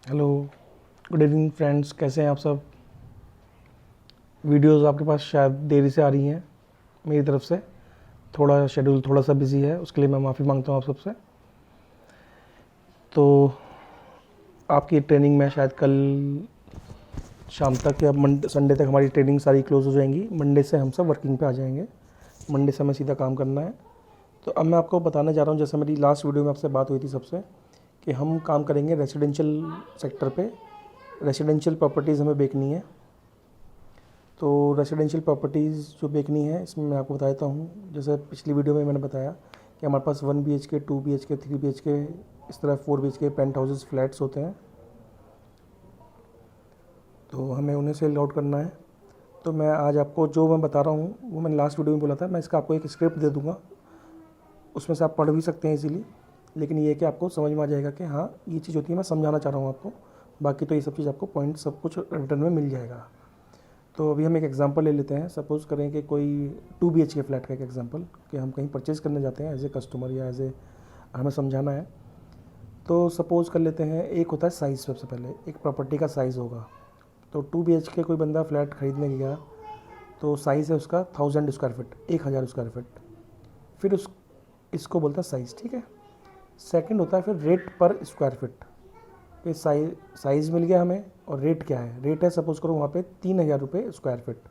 Hello, good evening friends. कैसे हैं आप सब। वीडियोस आपके पास शायद देरी से आ रही हैं मेरी तरफ से। थोड़ा शेड्यूल थोड़ा सा बिजी है, उसके लिए मैं माफ़ी मांगता हूँ आप सबसे। तो आपकी ट्रेनिंग में शायद कल शाम तक या संडे तक हमारी ट्रेनिंग सारी क्लोज़ हो जाएंगी। मंडे से हम सब वर्किंग पे आ जाएंगे। मंडे से हमें सीधा काम करना है। तो अब मैं आपको बताने जा रहा हूँ, जैसे मेरी लास्ट वीडियो में आपसे बात हुई थी सबसे, कि हम काम करेंगे रेसिडेंशियल सेक्टर पे। रेसिडेंशियल प्रॉपर्टीज़ हमें बेचनी है। तो रेसिडेंशियल प्रॉपर्टीज़ जो बेचनी है, इसमें मैं आपको बता देता हूँ। जैसे पिछली वीडियो में मैंने बताया कि हमारे पास 1 BHK, 2 BHK, 3 BHK, इस तरह 4 BHK पेंट हाउसेस फ्लैट्स होते हैं। तो हमें उन्हें सेल आउट करना है। तो मैं आज आपको जो मैं बता रहा हूँ वो मैंने लास्ट वीडियो में बोला था। मैं इसका आपको एक स्क्रिप्ट दे दूँगा, उसमें से आप पढ़ भी सकते हैं इजीली। लेकिन ये है कि आपको समझ में आ जाएगा कि हाँ, ये चीज़ होती है, मैं समझाना चाह रहा हूँ आपको। बाकी तो ये सब चीज़ आपको पॉइंट सब कुछ रिटर्न में मिल जाएगा। तो अभी हम एक एग्जांपल ले लेते हैं। सपोज़ करें कि कोई 2 BHK फ्लैट का एक एग्जांपल, कि हम कहीं परचेज़ करने जाते हैं एज ए कस्टमर या एज ए हमें समझाना है। तो सपोज़ कर लेते हैं, एक होता है साइज़। सबसे पहले एक प्रॉपर्टी का साइज़ होगा। तो 2 BHK कोई बंदा फ्लैट ख़रीदने गया, तो साइज़ है उसका 1000 स्क्वायर फीट, 1000 स्क्वायर फीट। फिर उस इसको बोलता है साइज़, ठीक है। सेकंड होता है फिर रेट पर स्क्वायर फीट। पे साइज़ मिल गया हमें, और रेट क्या है, रेट है सपोज़ करो वहाँ पे 3000 रुपये स्क्वायर फीट।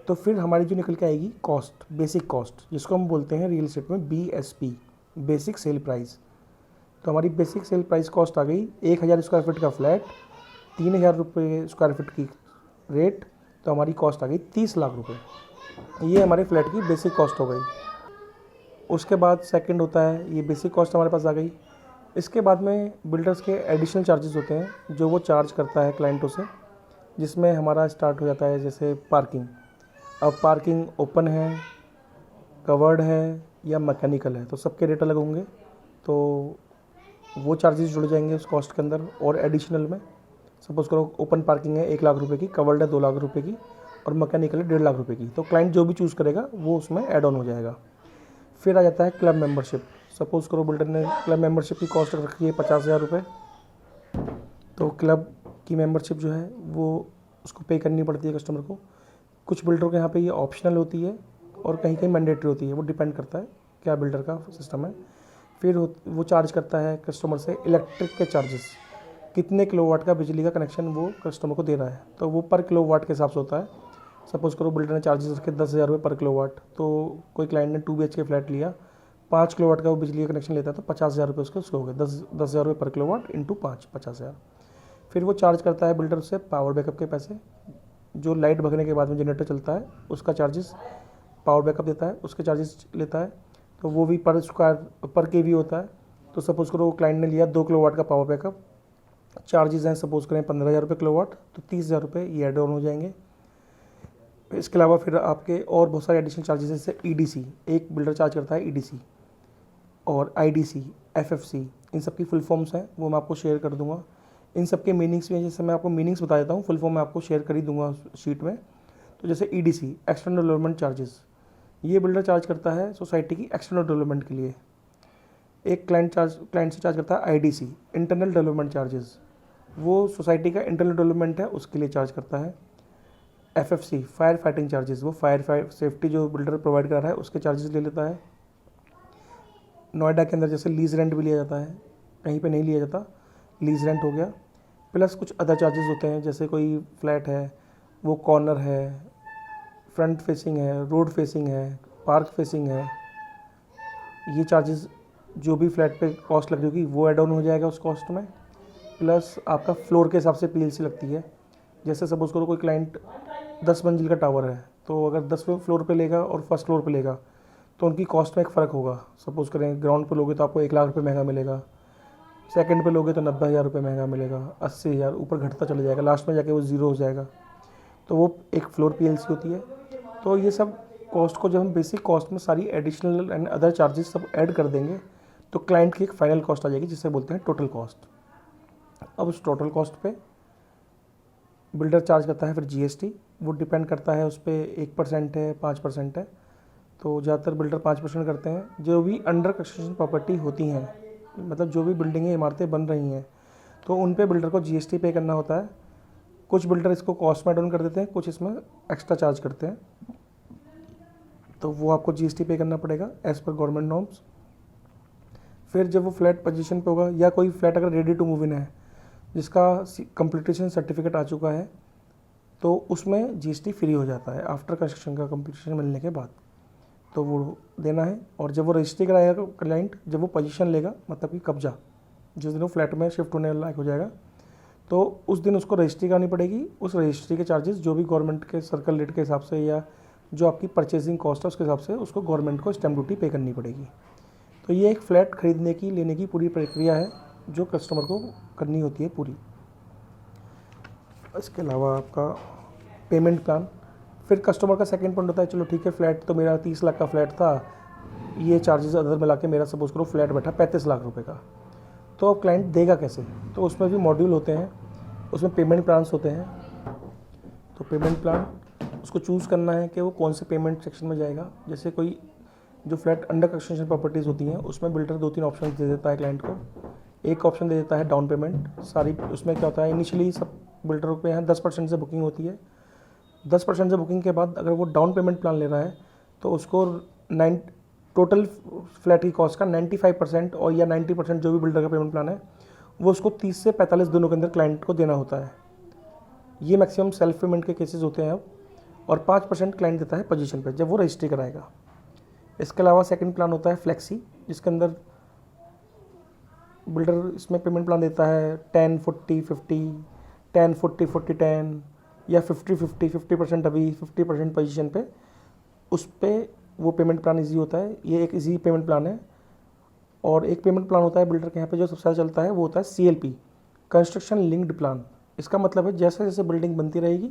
तो फिर हमारी जो निकल के आएगी कॉस्ट, बेसिक कॉस्ट, जिसको हम बोलते हैं रियल एस्टेट में BSP, बेसिक सेल प्राइस। तो हमारी बेसिक सेल प्राइस कॉस्ट आ गई 1000 स्क्वायर फीट का फ्लैट, 3000 रुपये स्क्वायर फीट की रेट। तो हमारी कॉस्ट आ गई 30 लाख रुपये। ये हमारे फ्लैट की बेसिक कॉस्ट हो गई। उसके बाद सेकंड होता है, ये बेसिक कॉस्ट हमारे पास आ गई। इसके बाद में बिल्डर्स के एडिशनल चार्जेस होते हैं जो वो चार्ज करता है क्लाइंटों से, जिसमें हमारा स्टार्ट हो जाता है जैसे पार्किंग। अब पार्किंग ओपन है, कवर्ड है या मैकेनिकल है, तो सबके रेट अलग होंगे। तो वो चार्जेस जुड़ जाएंगे उस कॉस्ट के अंदर। और एडिशनल में सपोज़ करो ओपन पार्किंग है 1 लाख रुपए की, कवर्ड है 2 लाख रुपए की, और मैकेनिकल है 1.5 लाख रुपए की। तो क्लाइंट जो भी चूज़ करेगा वो उसमें ऐड ऑन हो जाएगा। फिर आ जाता है क्लब मेंबरशिप। सपोज़ करो बिल्डर ने क्लब मेंबरशिप की कॉस्ट रखी है 50,000 रुपये। तो क्लब की मेंबरशिप जो है वो उसको पे करनी पड़ती है कस्टमर को। कुछ बिल्डर के यहाँ पे ये ऑप्शनल होती है और कहीं कहीं मैंडेटरी होती है, वो डिपेंड करता है क्या बिल्डर का सिस्टम है। फिर वो चार्ज करता है कस्टमर से इलेक्ट्रिक के चार्जेस, कितने किलोवाट का बिजली का कनेक्शन वो कस्टमर को दे रहा है। तो वो पर किलोवाट के हिसाब से होता है। सपोज़ करो बिल्डर ने चार्जेस रखे 10,000 रुपये पर किलोवाट। तो कोई क्लाइंट ने 2 BHK फ्लैट लिया, 5 किलोवाट का वो बिजली का कनेक्शन लेता है, तो 50,000 रुपये उसके हो गए। 10,000 रुपये पर किलोवाट इंटू 5, 50,000। फिर वो चार्ज करता है बिल्डर से पावर बैकअप के पैसे, जो लाइट भगने के बाद में जनरेटर चलता है उसका चार्जेस, पावर बैकअप देता है उसके चार्जेस लेता है। तो वो भी पर स्क्वायर पर केवी होता है। तो सपोज़ करो क्लाइंट ने लिया 2 किलोवाट का पावर बैकअप, चार्जेस हैं सपोज़ करें 15,000 रुपये किलोवाट, तो 30,000 रुपये ये एड ऑन हो जाएंगे। इसके अलावा फिर आपके और बहुत सारे एडिशनल चार्जेस जैसे EDC, एक बिल्डर चार्ज करता है EDC, और IDC, FFC, इन सब की फुल फॉर्म्स हैं, वो मैं आपको शेयर कर दूंगा। इन सब के मीनिंग्स भी हैं, जैसे मैं आपको मीनिंग्स बता देता हूँ, फुल फॉर्म मैं आपको शेयर कर ही दूंगा शीट में। तो जैसे EDC, एक्सटर्नल डेवलपमेंट चार्जेस, ये बिल्डर चार्ज करता है सोसाइटी की एक्सटर्नल डेवलपमेंट के लिए। एक क्लाइंट से चार्ज करता है IDC, इंटरनल डेवलपमेंट चार्जेस, वो सोसाइटी का इंटरनल डेवलपमेंट है उसके लिए चार्ज करता है। FFC, फायर फाइटिंग चार्जेस, वो फायर सेफ्टी जो बिल्डर प्रोवाइड कर रहा है उसके चार्जेस ले लेता है। नोएडा के अंदर जैसे लीज रेंट भी लिया जाता है, कहीं पे नहीं लिया जाता, लीज रेंट हो गया। प्लस कुछ अदर चार्जेस होते हैं, जैसे कोई फ्लैट है वो कॉर्नर है, फ्रंट फेसिंग है, रोड फेसिंग है, पार्क फेसिंग है, ये चार्जेस जो भी फ्लैट पे कॉस्ट लग रही होगी वो ऐड ऑन हो जाएगा उस कॉस्ट में। प्लस आपका फ्लोर के हिसाब से PLC लगती है। जैसे सपोज़ करो कोई क्लाइंट 10 मंजिल का टावर है, तो अगर 10वें फ्लोर पे लेगा और फर्स्ट फ्लोर पे लेगा तो उनकी कॉस्ट में एक फ़र्क होगा। सपोज़ करें ग्राउंड पे लोगे तो आपको 1 लाख रुपये महंगा मिलेगा, सेकंड पे लोगे तो 90,000 रुपये महंगा मिलेगा, 80,000 ऊपर घटता चला जाएगा, लास्ट में जाके वो ज़ीरो हो जाएगा। तो वो एक फ्लोर PLC होती है। तो ये सब कॉस्ट को जब हम बेसिक कॉस्ट में सारी एडिशनल एंड अदर चार्जेस सब ऐड कर देंगे तो क्लाइंट की एक फाइनल कॉस्ट आ जाएगी, जिसे बोलते हैं टोटल कॉस्ट। अब उस टोटल कॉस्ट पे बिल्डर चार्ज करता है फिर GST। वो डिपेंड करता है उस पर 1% है, 5% है। तो ज़्यादातर बिल्डर 5% करते हैं। जो भी अंडर कंस्ट्रक्शन प्रॉपर्टी होती हैं, मतलब जो भी बिल्डिंगें इमारतें बन रही हैं, तो उन पे बिल्डर को जीएसटी पे करना होता है। कुछ बिल्डर इसको कॉस्ट में ऐड ऑन कर देते हैं, कुछ इसमें एक्स्ट्रा चार्ज करते हैं, तो वो आपको जीएसटी पे करना पड़ेगा एज़ पर गवर्नमेंट नॉर्म्स। फिर जब वो फ्लैट पोजीशन पे होगा या कोई फ्लैट अगर रेडी टू मूव इन है जिसका कंप्लीटेशन सर्टिफिकेट आ चुका है, तो उसमें जीएसटी फ्री हो जाता है आफ्टर कंस्ट्रक्शन का कंप्लीटेशन मिलने के बाद, तो वो देना है। और जब वो रजिस्ट्री कराएगा क्लाइंट, जब वो पोजीशन लेगा मतलब कि कब्जा, जिस दिन वो फ्लैट में शिफ्ट होने लायक हो जाएगा, तो उस दिन उसको रजिस्ट्री करानी पड़ेगी। उस रजिस्ट्री के चार्जेस जो भी गवर्नमेंट के सर्कल रेट के हिसाब से या जो आपकी परचेजिंग कॉस्ट है उसके हिसाब से उसको गवर्नमेंट को स्टैम्प ड्यूटी पे करनी पड़ेगी। तो ये एक फ़्लैट ख़रीदने की लेने की पूरी प्रक्रिया है जो कस्टमर को करनी होती है पूरी। इसके अलावा आपका पेमेंट प्लान, फिर कस्टमर का सेकंड पॉइंट होता है, चलो ठीक है फ्लैट तो मेरा 30 लाख का फ्लैट था, ये चार्जेस अदर मिला के मेरा सपोज करो फ्लैट बैठा 35 लाख रुपए का, तो अब क्लाइंट देगा कैसे? तो उसमें भी मॉड्यूल होते हैं, उसमें पेमेंट प्लान्स होते हैं। तो पेमेंट प्लान उसको चूज़ करना है कि वो कौन से पेमेंट सेक्शन में जाएगा। जैसे कोई जो फ्लैट अंडर कंस्ट्रक्शन प्रॉपर्टीज़ होती हैं उसमें बिल्डर 2-3 ऑप्शन दे देता है क्लाइंट को। एक ऑप्शन दे देता है डाउन पेमेंट सारी, उसमें क्या होता है इनिशियली सब बिल्डरों के यहाँ 10% से बुकिंग होती है। 10% से बुकिंग के बाद अगर वो डाउन पेमेंट प्लान ले रहा है तो उसको टोटल फ्लैट की कॉस्ट का 95% और या 90% जो भी बिल्डर का पेमेंट प्लान है वो उसको 30 से 45 दिनों के अंदर क्लाइंट को देना होता है। ये मैक्सिमम सेल्फ पेमेंट के केसेस होते हैं अब। और 5% क्लाइंट देता है पोजीशन पे जब वो रजिस्ट्री कराएगा। इसके अलावा सेकंड प्लान होता है फ्लेक्सी, जिसके अंदर बिल्डर इसमें पेमेंट प्लान देता है 10-40-50, 10-40-40-10 या 50-50, 50% अभी 50% पोजीशन पे, उस पर वो पेमेंट प्लान इजी होता है। ये एक इजी पेमेंट प्लान है। और एक पेमेंट प्लान होता है बिल्डर के यहाँ पे जो सबसे ज़्यादा चलता है, वो होता है CLP, कंस्ट्रक्शन लिंक्ड प्लान। इसका मतलब है जैसे जैसे बिल्डिंग बनती रहेगी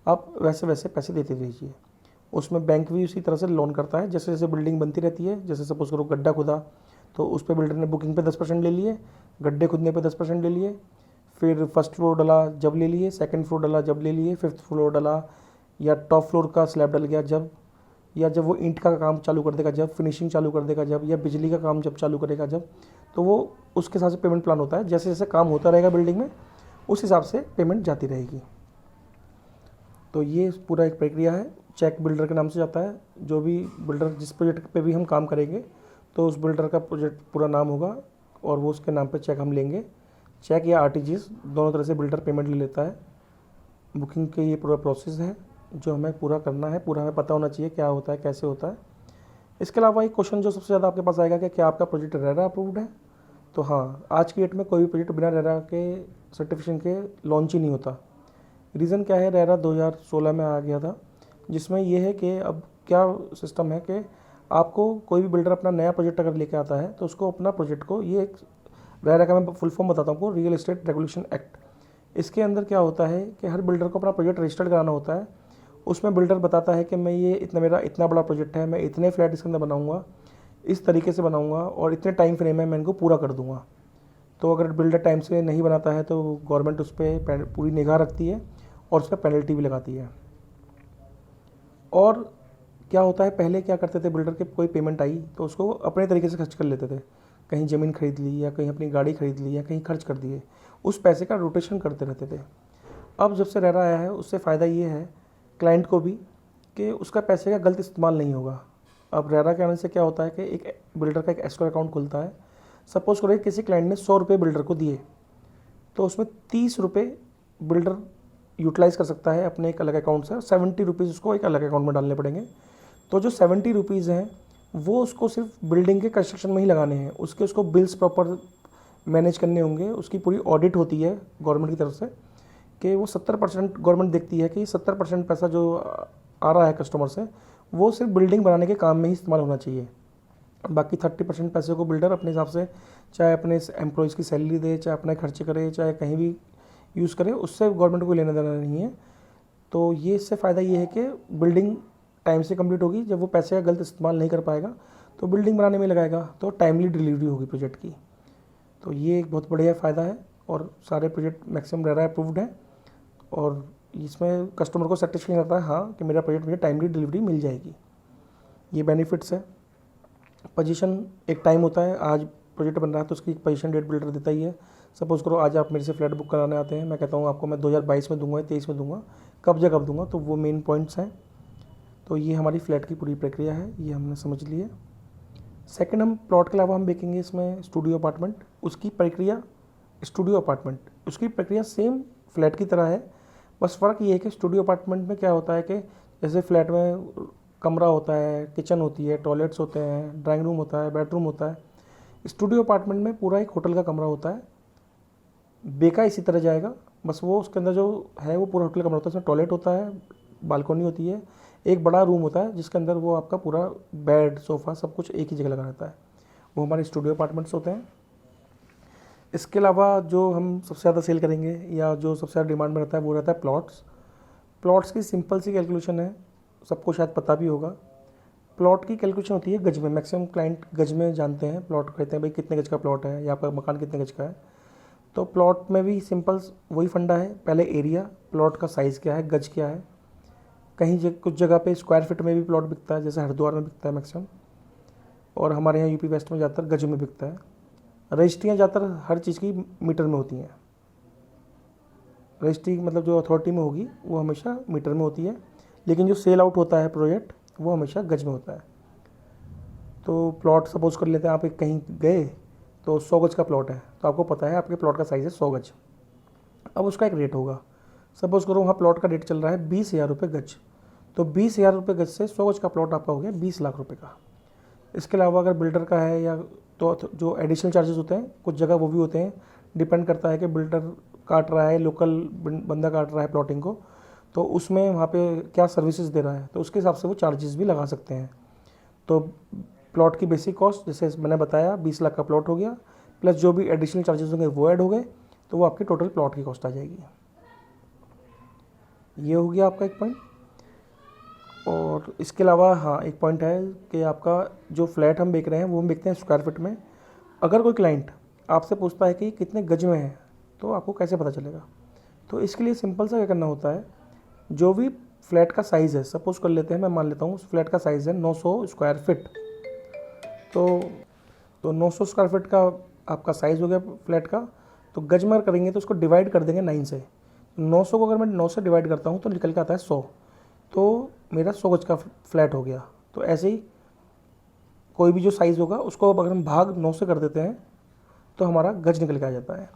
आप वैसे वैसे पैसे देते रहिए। उसमें बैंक भी उसी तरह से लोन करता है, जैसे जैसे बिल्डिंग बनती रहती है। जैसे सपोज करो गड्ढा खुदा तो उस पर बिल्डर ने बुकिंग पे 10% ले लिए, गड्ढे खुदने पे 10% ले लिए, फिर फर्स्ट फ्लोर डला जब ले लिए, सेकंड फ्लोर डला जब ले लिए, फिफ्थ फ्लोर डला या टॉप फ्लोर का स्लैब डल गया जब, या जब वो ईंट का काम चालू कर देगा जब, फिनिशिंग चालू कर देगा जब, या बिजली का काम जब चालू करेगा जब, तो वो उसके हिसाब से पेमेंट प्लान होता है। जैसे जैसे काम होता रहेगा बिल्डिंग में उस हिसाब से पेमेंट जाती रहेगी। तो ये पूरा एक प्रक्रिया है। चेक बिल्डर के नाम से जाता है। जो भी बिल्डर जिस प्रोजेक्ट पे भी हम काम करेंगे तो उस बिल्डर का प्रोजेक्ट पूरा नाम होगा और वो उसके नाम पे चेक हम लेंगे। चेक या आरटीजीएस दोनों तरह से बिल्डर पेमेंट ले लेता है। बुकिंग के ये पूरा प्रोसेस है जो हमें पूरा करना है, पूरा हमें पता होना चाहिए क्या होता है कैसे होता है। इसके अलावा एक क्वेश्चन जो सबसे ज़्यादा आपके पास आएगा कि क्या आपका प्रोजेक्ट रेरा अप्रूव्ड है? तो हाँ, आज की डेट में कोई भी प्रोजेक्ट बिना रेरा के सर्टिफिकेशन के लॉन्च ही नहीं होता। रीज़न क्या है, रेरा 2016 में आ गया था, जिसमें यह है कि अब क्या सिस्टम है कि आपको कोई भी बिल्डर अपना नया प्रोजेक्ट अगर लेके आता है तो उसको अपना प्रोजेक्ट को, ये एक रेरा का मैं फुल फॉर्म बताता हूँ आपको, रियल एस्टेट रेगुलेशन एक्ट। इसके अंदर क्या होता है कि हर बिल्डर को अपना प्रोजेक्ट रजिस्टर्ड कराना होता है। उसमें बिल्डर बताता है कि मैं ये इतना, मेरा इतना बड़ा प्रोजेक्ट है, मैं इतने फ्लैट इसके अंदर बनाऊँगा, इस तरीके से बनाऊँगा और इतने टाइम फ्रेम में मैं इनको पूरा कर दूँगा। तो अगर बिल्डर टाइम से नहीं बनाता है तो गवर्नमेंट उस पर पूरी निगाह रखती है और उस पर पेनल्टी भी लगाती है। और क्या होता है, पहले क्या करते थे बिल्डर के, कोई पेमेंट आई तो उसको अपने तरीके से खर्च कर लेते थे। कहीं ज़मीन खरीद ली या कहीं अपनी गाड़ी खरीद ली या कहीं खर्च कर दिए, उस पैसे का रोटेशन करते रहते थे। अब जब से रेरा आया है उससे फ़ायदा ये है क्लाइंट को भी कि उसका पैसे का गलत इस्तेमाल नहीं होगा। अब रेरा के आने से क्या होता है कि एक बिल्डर का एक एस्क्रो अकाउंट खुलता है। सपोज करो किसी क्लाइंट ने 100 रुपये बिल्डर को दिए तो उसमें 30 रुपये बिल्डर यूटिलाइज़ कर सकता है अपने एक अलग अकाउंट से, 70 रुपीज़ उसको एक अलग अकाउंट में डालने पड़ेंगे। तो जो 70 रुपीज़ हैं वो उसको सिर्फ बिल्डिंग के कंस्ट्रक्शन में ही लगाने हैं। उसको बिल्स प्रॉपर मैनेज करने होंगे। उसकी पूरी ऑडिट होती है गवर्नमेंट की तरफ से कि वो 70% गवर्नमेंट देखती है कि 70% पैसा जो आ रहा है कस्टमर से वो सिर्फ बिल्डिंग बनाने के काम में ही इस्तेमाल होना चाहिए। बाकी 30% पैसे को बिल्डर अपने हिसाब से, चाहे अपने एम्प्लॉयज़ की सैलरी दे, चाहे अपने खर्चे करे, चाहे कहीं भी यूज़ करे, उससे गवर्नमेंट को लेना देना नहीं है। तो ये इससे फ़ायदा ये है कि बिल्डिंग टाइम से कंप्लीट होगी। जब वो पैसे का गलत इस्तेमाल नहीं कर पाएगा तो बिल्डिंग बनाने में लगाएगा तो टाइमली डिलीवरी होगी प्रोजेक्ट की। तो ये एक बहुत बढ़िया फ़ायदा है और सारे प्रोजेक्ट मैक्सिमम रेरा अप्रूव्ड हैं और इसमें कस्टमर को सेटिस्फेक्शन रहता है हाँ कि मेरा प्रोजेक्ट मुझे टाइमली डिलीवरी मिल जाएगी। ये बेनिफिट्स है। पोजीशन एक टाइम होता है, आज प्रोजेक्ट बन रहा है तो उसकी पोजीशन डेट बिल्डर देता ही है। सपोज़ करो आज आप मेरे से फ्लैट बुक कराने आते हैं, मैं कहता हूँ आपको मैं 2022 में दूंगा, 23 में दूंगा, कब दूंगा, तो वो मेन पॉइंट्स हैं। तो ये हमारी फ्लैट की पूरी प्रक्रिया है, ये हमने समझ ली है। सेकंड, हम प्लॉट के अलावा हम देखेंगे इसमें स्टूडियो अपार्टमेंट, उसकी प्रक्रिया स्टूडियो अपार्टमेंट, उसकी प्रक्रिया सेम फ्लैट की तरह है, बस फ़र्क ये है कि स्टूडियो अपार्टमेंट में क्या होता है कि जैसे फ्लैट में कमरा होता है, किचन होती है, टॉयलेट्स होते हैं, ड्राइंग रूम होता है, बेडरूम होता है, स्टूडियो अपार्टमेंट में पूरा एक होटल का कमरा होता है। बेका इसी तरह जाएगा, बस वो उसके अंदर जो है वो पूरा होटल का कमरा होता है, उसमें टॉयलेट होता है, बालकनी होती है, एक बड़ा रूम होता है जिसके अंदर वो आपका पूरा बेड, सोफ़ा सब कुछ एक ही जगह लगा रहता है, वो हमारे स्टूडियो अपार्टमेंट्स होते हैं। इसके अलावा जो हम सबसे ज़्यादा सेल करेंगे या जो सबसे ज़्यादा डिमांड में रहता है वो रहता है प्लॉट्स। प्लॉट्स की सिंपल सी कैलकुलेशन है, सबको शायद पता भी होगा। प्लॉट की कैलकुलेशन होती है गज में, मैक्सिमम क्लाइंट गज में जानते हैं, प्लॉट कहते हैं भाई कितने गज का प्लॉट है या आपका मकान कितने गज का है। तो प्लॉट में भी सिंपल वही फंडा है, पहले एरिया, प्लॉट का साइज़ क्या है, गज क्या है। कहीं कुछ जगह पे स्क्वायर फीट में भी प्लॉट बिकता है, जैसे हरिद्वार में बिकता है मैक्सिमम, और हमारे यहाँ यूपी वेस्ट में ज़्यादातर गज में बिकता है। रजिस्ट्रियाँ ज़्यादातर हर चीज़ की मीटर में होती हैं, रजिस्ट्री मतलब जो अथॉरिटी में होगी वो हमेशा मीटर में होती है, लेकिन जो सेल आउट होता है प्रोजेक्ट वो हमेशा गज में होता है। तो प्लॉट सपोज़ कर लेते हैं, आप एक कहीं गए तो 100 गज का प्लॉट है, तो आपको पता है आपके प्लॉट का साइज़ है 100 गज। अब उसका एक रेट होगा, सपोज़ करो वहाँ प्लॉट का रेट चल रहा है 20,000 रुपये गज, तो 20,000 रुपये गज से 100 गज का प्लॉट आपका हो गया 20 लाख रुपये का। इसके अलावा अगर बिल्डर का है या तो जो एडिशनल चार्जेस होते हैं कुछ जगह वो भी होते हैं, डिपेंड करता है कि बिल्डर काट रहा है, लोकल बंदा काट रहा है प्लॉटिंग को, तो उसमें वहाँ पे क्या सर्विसेज दे रहा है, तो उसके हिसाब से वो चार्जेस भी लगा सकते हैं। तो प्लॉट की बेसिक कॉस्ट जैसे मैंने बताया 20 लाख का प्लॉट हो गया, प्लस जो भी एडिशनल चार्जेस होंगे वो ऐड हो गए, तो वो आपकी टोटल प्लॉट की कॉस्ट आ जाएगी। ये हो गया आपका एक पॉइंट। और इसके अलावा हाँ एक पॉइंट है कि आपका जो फ्लैट हम बेच रहे हैं वो हम बेचते हैं स्क्वायर फीट में। अगर कोई क्लाइंट आपसे पूछता है कि कितने गज में है, तो आपको कैसे पता चलेगा? तो इसके लिए सिंपल सा क्या करना होता है, जो भी फ्लैट का साइज़ है, सपोज़ कर लेते हैं, मैं मान लेता हूँ उस फ्लैट का साइज़ है 900 स्क्वायर फीट, तो 900 स्क्वायर फीट का आपका साइज़ हो गया फ्लैट का, तो गज में करेंगे तो उसको डिवाइड कर देंगे 9 से। 900 को अगर मैं 9 से डिवाइड करता हूँ तो निकल के आता है 100, तो मेरा 100 गज का फ्लैट हो गया। तो ऐसे ही कोई भी जो साइज़ होगा उसको अगर हम भाग 9 से कर देते हैं तो हमारा गज निकल के आ जाता है।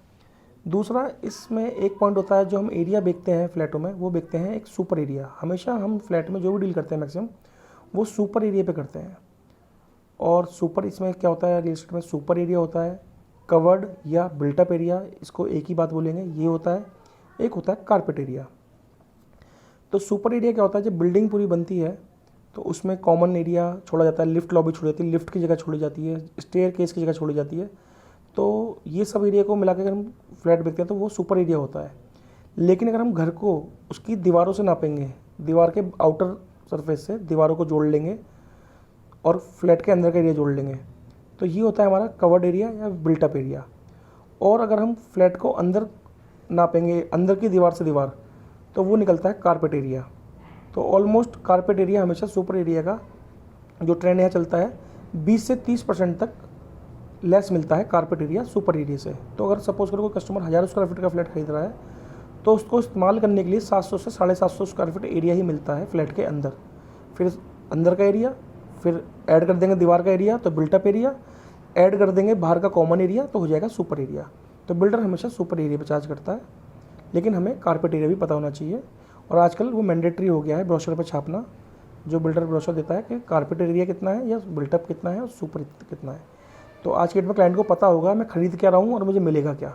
दूसरा इसमें एक पॉइंट होता है, जो हम एरिया बेचते हैं फ्लैटों में वो बेचते हैं एक सुपर एरिया। हमेशा हम फ्लैट में जो भी डील करते हैं मैक्सिमम वो सुपर एरिया पे करते हैं। और सुपर इसमें क्या होता है, रियल एस्टेट में सुपर एरिया होता है, कवर्ड या बिल्टअप एरिया, इसको एक ही बात बोलेंगे, ये होता है। एक होता है कारपेट एरिया। तो सुपर एरिया क्या होता है, जब बिल्डिंग पूरी बनती है तो उसमें कॉमन एरिया छोड़ा जाता है, लिफ्ट लॉबी छोड़ी जाती है, लिफ्ट की जगह छोड़ी जाती है, स्टेयर केस की जगह छोड़ी जाती है, तो ये सब एरिया को मिला के अगर हम फ्लैट बेचते हैं तो वो सुपर एरिया होता है। लेकिन अगर हम घर को उसकी दीवारों से नापेंगे, दीवार के आउटर सरफेस से दीवारों को जोड़ लेंगे और फ्लैट के अंदर का एरिया जोड़ लेंगे, तो ये होता है हमारा कवर्ड एरिया या बिल्टअप एरिया। और अगर हम फ्लैट को अंदर नापेंगे, अंदर की दीवार से दीवार, तो वो निकलता है कारपेट एरिया। तो ऑलमोस्ट कारपेट एरिया हमेशा सुपर एरिया का जो ट्रेंड यहाँ चलता है 20 से 30% तक लेस मिलता है कारपेट एरिया सुपर एरिया से। तो अगर सपोज करो कोई कस्टमर 1000 स्क्वायर फीट का फ्लैट खरीद रहा है तो उसको इस्तेमाल करने के लिए 700 से 750 स्क्वायर फीट एरिया ही मिलता है फ्लैट के अंदर। फिर अंदर का एरिया, फिर ऐड कर देंगे दीवार का एरिया तो बिल्टअप एरिया, ऐड कर देंगे बाहर का कॉमन एरिया तो हो जाएगा सुपर एरिया। तो बिल्डर हमेशा सुपर एरिया पर चार्ज करता है, लेकिन हमें कारपेट एरिया भी पता होना चाहिए। और आजकल वो मैंडेटरी हो गया है ब्रोशर पर छापना, जो बिल्डर ब्रोशर देता है कि कारपेट एरिया कितना है या बिल्टअप कितना है और सुपर कितना है। तो आज के डेट में क्लाइंट को पता होगा मैं खरीद क्या रहा हूँ और मुझे मिलेगा क्या।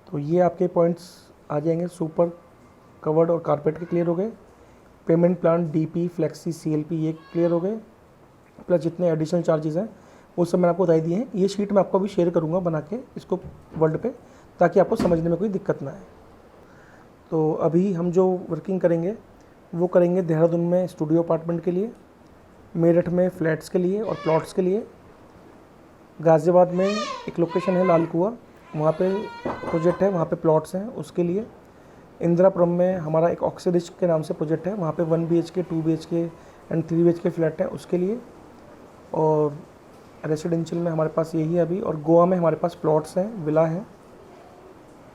तो ये आपके पॉइंट्स आ जाएंगे, सुपर, कवर्ड और कारपेट के क्लियर हो गए। Payment plan, DP, flexi, CLP ये क्लियर हो गए। प्लस जितने एडिशनल चार्जेस हैं वो सब मैंने आपको बता दिए हैं। ये शीट मैं आपको अभी शेयर करूँगा बना के इसको वर्ड पे, ताकि आपको समझने में कोई दिक्कत ना आए। तो अभी हम जो वर्किंग करेंगे वो करेंगे देहरादून में स्टूडियो अपार्टमेंट के लिए, मेरठ में फ्लैट्स के लिए और प्लॉट्स के लिए, गाज़ियाबाद में एक लोकेशन है लाल कुआं, वहाँ पे प्रोजेक्ट है, वहाँ पे प्लॉट्स हैं उसके लिए। इंदिरापुरम में हमारा एक ऑक्सीरिच के नाम से प्रोजेक्ट है, वहाँ पे 1 BHK 2 BHK and 3 BHK flat है उसके लिए। और रेसिडेंशियल में हमारे पास यही है अभी, और गोवा में हमारे पास प्लॉट्स हैं, विला हैं।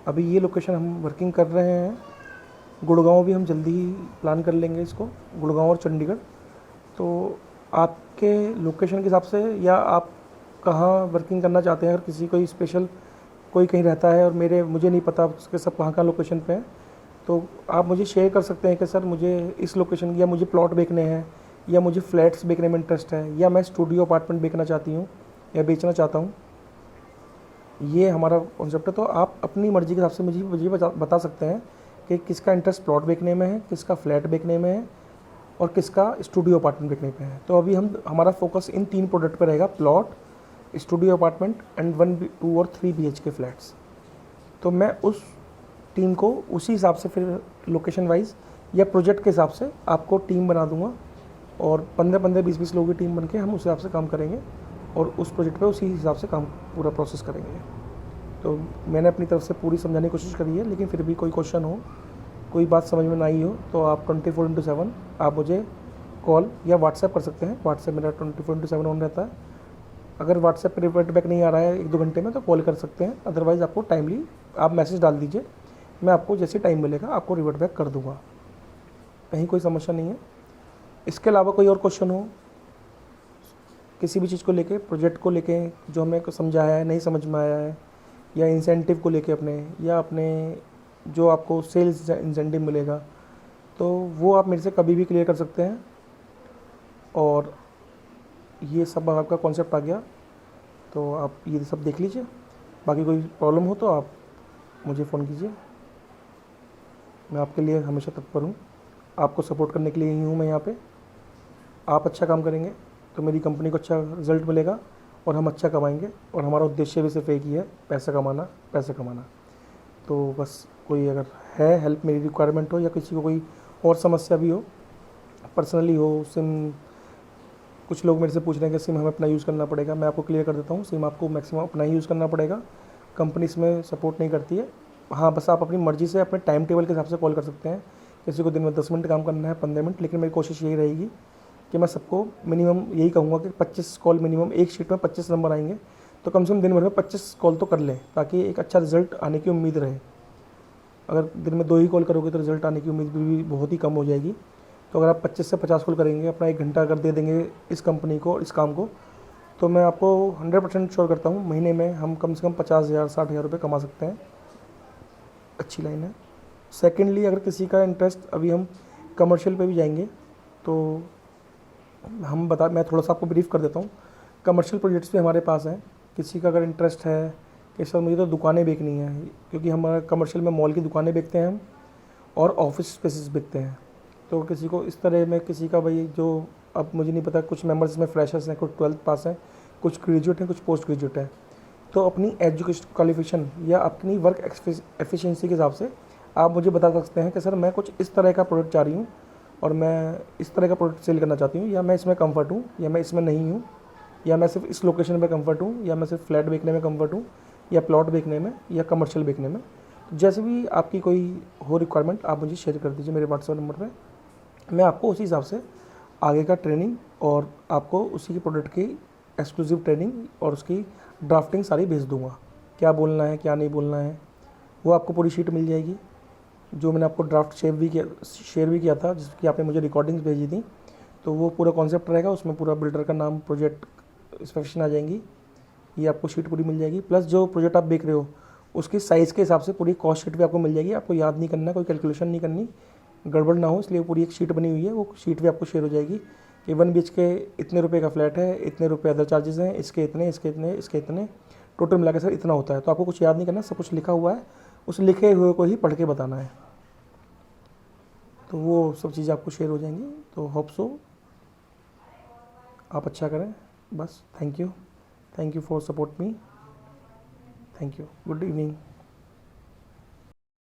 अभी ये लोकेशन हम वर्किंग कर रहे हैं। गुड़गांव भी हम जल्दी ही प्लान कर लेंगे इसको, गुड़गांव और चंडीगढ़। तो आपके लोकेशन के हिसाब से, या आप कहाँ वर्किंग करना चाहते हैं, अगर किसी कोई स्पेशल कोई कहीं रहता है और मुझे नहीं पता उसके सब कहाँ लोकेशन पे हैं, तो आप मुझे शेयर कर सकते हैं कि सर मुझे इस लोकेशन, या मुझे प्लॉट बेचने हैं, या मुझे फ्लैट्स बेचने में इंटरेस्ट है, या मैं स्टूडियो अपार्टमेंट बेचना चाहती हूँ या बेचना चाहता हूँ। ये हमारा कॉन्सेप्ट है। तो आप अपनी मर्ज़ी के हिसाब से मुझे मुझे बता सकते हैं कि किसका इंटरेस्ट प्लॉट बेचने में है, किसका फ्लैट बेचने में है, और किसका स्टूडियो अपार्टमेंट बेचने पे है। तो अभी हमारा फोकस इन 3 प्रोडक्ट पर रहेगा, प्लॉट, स्टूडियो अपार्टमेंट एंड 1, 2 और 3 BHK फ्लैट्स। तो मैं उस टीम को उसी हिसाब से फिर लोकेशन वाइज या प्रोजेक्ट के हिसाब से आपको टीम बना दूंगा, और 15-15, 20-20 लोगों की टीम बन के हम उस हिसाब से काम करेंगे, और उस प्रोजेक्ट पे उसी हिसाब से काम पूरा प्रोसेस करेंगे। तो मैंने अपनी तरफ से पूरी समझाने की कोशिश करी है, लेकिन फिर भी कोई क्वेश्चन हो, कोई बात समझ में ना आई हो, तो आप 24/7 आप मुझे कॉल या व्हाट्सएप कर सकते हैं। व्हाट्सएप मेरा 24/7 ऑन रहता है। अगर व्हाट्सएप पर रिवर्ट बैक नहीं आ रहा है 1-2 घंटे में, तो कॉल कर सकते हैं। अदरवाइज़ आपको टाइमली आप मैसेज डाल दीजिए, मैं आपको जैसे टाइम मिलेगा आपको रिवर्ट बैक कर दूँगा। कहीं कोई समस्या नहीं है। इसके अलावा कोई और क्वेश्चन हो किसी भी चीज़ को लेके, प्रोजेक्ट को लेके, जो हमें समझाया है नहीं समझ में आया है, या इंसेंटिव को लेके अपने, या अपने जो आपको सेल्स इंसेंटिव मिलेगा, तो वो आप मेरे से कभी भी क्लियर कर सकते हैं। और ये सब आपका कॉन्सेप्ट आ गया, तो आप ये सब देख लीजिए। बाकी कोई प्रॉब्लम हो तो आप मुझे फ़ोन कीजिए, मैं आपके लिए हमेशा तत्पर हूँ। आपको सपोर्ट करने के लिए ही हूँ मैं यहाँ पे। आप अच्छा काम करेंगे तो मेरी कंपनी को अच्छा रिजल्ट मिलेगा, और हम अच्छा कमाएंगे, और हमारा उद्देश्य भी सिर्फ एक ही है, पैसा कमाना, पैसा कमाना। तो बस कोई अगर है हेल्प, मेरी रिक्वायरमेंट हो, या किसी को कोई और समस्या भी हो, पर्सनली हो, सिम, कुछ लोग मेरे से पूछ रहे हैं कि सिम हमें अपना यूज़ करना पड़ेगा, मैं आपको क्लियर कर देता हूँ, सिम आपको मैक्सिमम अपना ही यूज़ करना पड़ेगा, कंपनी इसमें सपोर्ट नहीं करती है। हाँ, बस आप अपनी मर्ज़ी से अपने टाइम टेबल के हिसाब से कॉल कर सकते हैं। किसी को दिन में 10 मिनट काम करना है, 15 मिनट, लेकिन मेरी कोशिश यही रहेगी कि मैं सबको मिनिमम यही कहूँगा कि 25 कॉल मिनिमम, एक शीट में 25 नंबर आएंगे, तो कम से कम दिन भर में 25 कॉल तो कर लें, ताकि एक अच्छा रिजल्ट आने की उम्मीद रहे। अगर दिन में 2 ही कॉल करोगे तो रिजल्ट आने की उम्मीद भी बहुत ही कम हो जाएगी। तो अगर आप 25 से 50 कॉल करेंगे, अपना 1 घंटा अगर दे देंगे इस कंपनी को, इस काम को, तो मैं आपको 100% श्योर करता हूँ महीने में हम कम से कम 50,000 60,000 रुपये कमा सकते हैं। अच्छी लाइन है। सेकेंडली, अगर किसी का इंटरेस्ट, अभी हम कमर्शियल पे भी जाएंगे, तो मैं थोड़ा सा आपको ब्रीफ कर देता हूँ। कमर्शियल प्रोजेक्ट्स भी हमारे पास हैं। किसी का अगर इंटरेस्ट है कि सर मुझे तो दुकानें बेचनी है, क्योंकि हमारा कमर्शियल में मॉल की दुकानें बेचते हैं हम, और ऑफिस स्पेसेस बेचते हैं। तो किसी को इस तरह में, किसी का भाई जो, अब मुझे नहीं पता, कुछ मेंबर्स में फ्रेशर्स हैं, कुछ 12th पास हैं, कुछ ग्रेजुएट हैं, कुछ पोस्ट ग्रेजुएट हैं। तो अपनी एजुकेशन क्वालिफिकेशन या अपनी वर्क एफिशिएंसी के हिसाब से आप मुझे बता सकते हैं कि सर मैं कुछ इस तरह का प्रोडक्ट चाह रही हूँ, और मैं इस तरह का प्रोडक्ट सेल करना चाहती हूँ, या मैं इसमें कंफर्ट हूँ, या मैं इसमें नहीं हूँ, या मैं सिर्फ इस लोकेशन पे कंफर्ट हूँ, या मैं सिर्फ फ्लैट बेचने में कंफर्ट हूँ, या प्लॉट बेचने में, या कमर्शियल बेचने में। तो जैसे भी आपकी कोई हो रिक्वायरमेंट, आप मुझे शेयर कर दीजिए मेरे व्हाट्सएप नंबर पे। मैं आपको उसी हिसाब से आगे का ट्रेनिंग, और आपको उसी की प्रोडक्ट की एक्सक्लूसिव ट्रेनिंग और उसकी ड्राफ्टिंग सारी भेज दूँगा। क्या बोलना है, क्या नहीं बोलना है, वो आपको पूरी शीट मिल जाएगी। जो मैंने आपको ड्राफ्ट शेयर भी किया था, जिसकी आपने मुझे रिकॉर्डिंग्स भेजी थी, तो वो पूरा कॉन्सेप्ट रहेगा। उसमें पूरा बिल्डर का नाम, प्रोजेक्ट स्पेसिफिकेशन आ जाएंगी, ये आपको शीट पूरी मिल जाएगी। प्लस जो प्रोजेक्ट आप देख रहे हो उसकी साइज़ के हिसाब से पूरी कॉस्ट शीट भी आपको मिल जाएगी। आपको याद नहीं करना, कोई कैलकुलेशन नहीं करनी, गड़बड़ ना हो, इसलिए पूरी एक शीट बनी हुई है, वो शीट भी आपको शेयर हो जाएगी कि 1 BHK इतने रुपये का फ्लैट है, इतने रुपये अदर चार्जेस हैं, इसके इतने, इसके इतने, इसके इतने, टोटल मिला के सर इतना होता है। तो आपको कुछ याद नहीं करना, सब कुछ लिखा हुआ है, उस लिखे हुए को ही पढ़ के बताना है। तो वो सब चीज़ें आपको शेयर हो जाएंगी। तो होप सो आप अच्छा करें। बस thank you for support me. Thank you. Good evening.